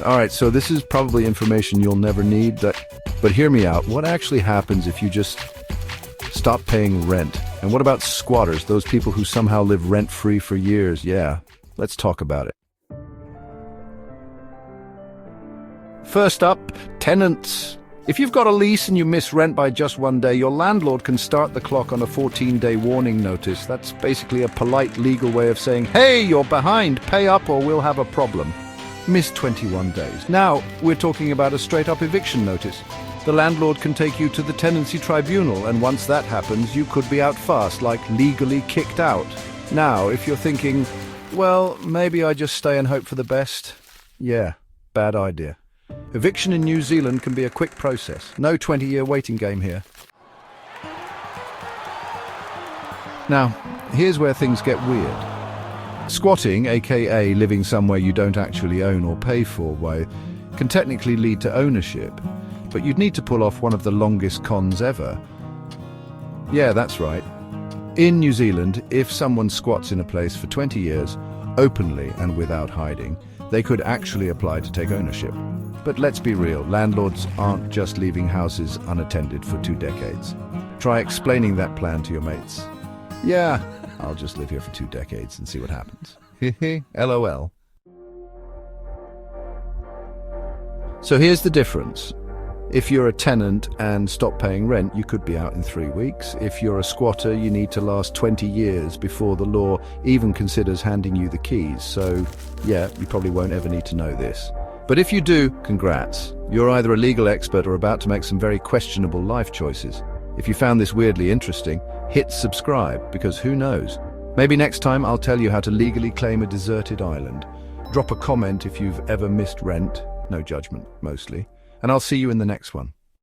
All right, so this is probably information you'll never need, but hear me out. What actually happens if you just stop paying rent? And what about squatters, those people who somehow live rent-free for years? Yeah, let's talk about it. First up, tenants. If you've got a lease and you miss rent by just one day, your landlord can start the clock on a 14-day warning notice. That's basically a polite legal way of saying, hey, you're behind, pay up or we'll have a problem. Miss 21 days. Now, we're talking about a straight-up eviction notice. The landlord can take you to the tenancy tribunal, and once that happens, you could be out fast, like legally kicked out. Now, if you're thinking, well, maybe I just stay and hope for the best, yeah, bad idea. Eviction in New Zealand can be a quick process. No 20-year waiting game here. Now, here's where things get weird. Squatting, aka living somewhere you don't actually own or pay for, can technically lead to ownership, but you'd need to pull off one of the longest cons ever. Yeah, that's right. In New Zealand, if someone squats in a place for 20 years, openly and without hiding, they could actually apply to take ownership. But let's be real, landlords aren't just leaving houses unattended for 2 decades. Try explaining that plan to your mates. Yeah, I'll just live here for 2 decades and see what happens. LOL. So here's the difference. If you're a tenant and stop paying rent, you could be out in 3 weeks. If you're a squatter, you need to last 20 years before the law even considers handing you the keys. So, yeah, you probably won't ever need to know this. But if you do, congrats. You're either a legal expert or about to make some very questionable life choices. If you found this weirdly interesting, hit subscribe, because who knows? Maybe next time I'll tell you how to legally claim a deserted island. Drop a comment if you've ever missed rent. No judgment, mostly. And I'll see you in the next one.